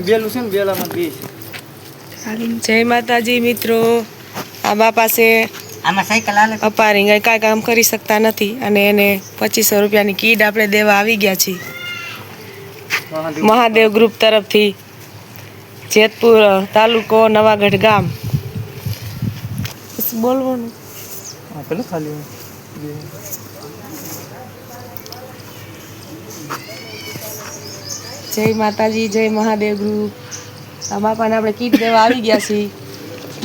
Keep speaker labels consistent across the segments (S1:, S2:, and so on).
S1: બેલું છે ને બેલામાં બે છે।
S2: જય માતાજી મિત્રો, આ બાપા છે
S3: આમાં સાયકલ હાલે
S2: અપારી કાંઈ કામ કરી શકતા નથી અને એને 2500 રૂપિયાની કીટ આપણે દેવા આવી ગયા છીએ મહાદેવ ગ્રુપ તરફથી, જેતપુર તાલુકો નવાગઢ ગામ। બોલવાનું
S1: પેલું ખાલી
S2: જય માતાજી, જય મહાદેવ ગ્રુપ। આ બાપાને આપણે કીટ દેવા આવી ગયા છીએ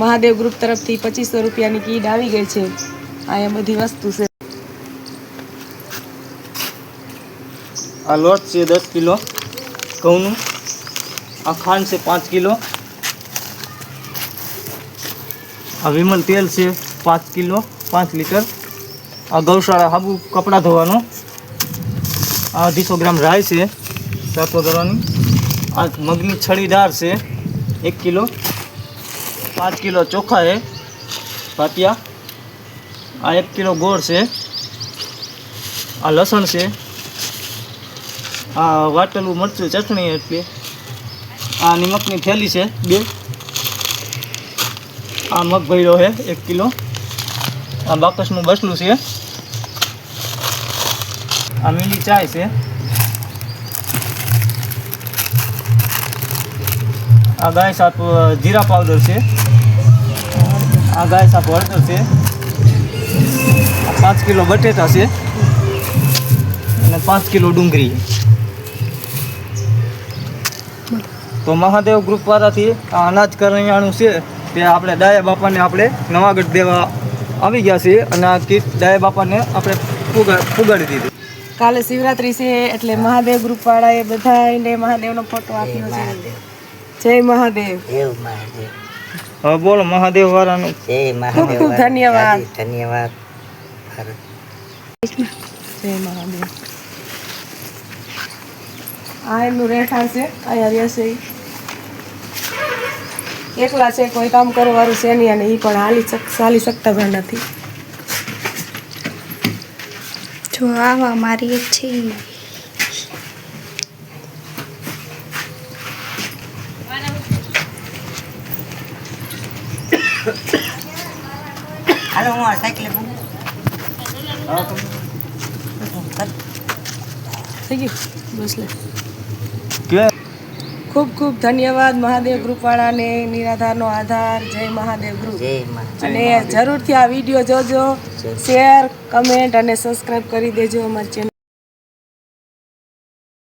S2: મહાદેવ ગ્રુપ તરફથી 2500 રૂપિયાની કીટ આવી ગઈ છે। અહીંયા બધી વસ્તુ છે।
S1: આ લોટ છે 10 કિલો ઘઉંનું, આ ખાંડ છે 5 કિલો, આ વિમલ તેલ છે 5 કિલો 5 લીટર, આ ગૌશાળા સાબુ કપડાં ધોવાનો, આ 250 ગ્રામ રાઈ છે સાતો કરવાની, આ મગની છડી દાળ છે 1 કિલો, 5 કિલો ચોખા છે ભાતિયા, આ 1 કિલો ગોળ છે, આ લસણ છે, આ વાટેલું મરચું ચટણી એટલે, આ નિમકની થેલી છે 2, આ મગ ભર્યો છે 1 કિલો, આ બાકસનું બસલું છે, આ મીલી ચાય છે, આ ગાય સાપ જીરા પાવડર છે, આ ગાય સાપ હળદર છે, 5 કિલો બટેટા છે અને 5 કિલો ડુંગળી। તો મહાદેવ ગ્રુપ વાળાથી આ અનાજ કરિયાણું છે તે આપણે ડાયા બાપાને આપણે નવાગઢ દેવા આવી ગયા છીએ અને આ કીટ ડાયા બાપાને આપણે પુગાડી દીધી।
S2: કાલે શિવરાત્રી છે એટલે મહાદેવ ગ્રુપ વાળાએ બધાને મહાદેવનો ફોટો આપ્યો છે। જય મહાદેવ।
S1: હવે બોલો મહાદેવ વાળાનું
S2: ખૂબ ખૂબ ધન્યવાદ।
S3: ધન્યવાદ।
S2: જય મહાદેવ। આ એમનું રહેઠાણ છે, અહીંયા રહેશે એકલા છે, કોઈ કામ કરવાવાળું છે નહીં અને એ પણ ચાલી શકતા પણ નથી।
S4: જો આવા મારી એક છે
S3: હાલો હું આ સાયકલ
S2: થઈ ગયું બસ લે।
S1: કે
S2: ખૂબ ખૂબ ધન્યવાદ મહાદેવ ગ્રુપ વાળાને, નિરાધારનો આધાર। જય મહાદેવ ગ્રુપ।
S3: જય મહાદેવ।
S2: અને જરૂરથી આ વિડીયો જોજો, શેર, કમેન્ટ અને સબસ્ક્રાઈબ કરી દેજો અમારી ચેનલ।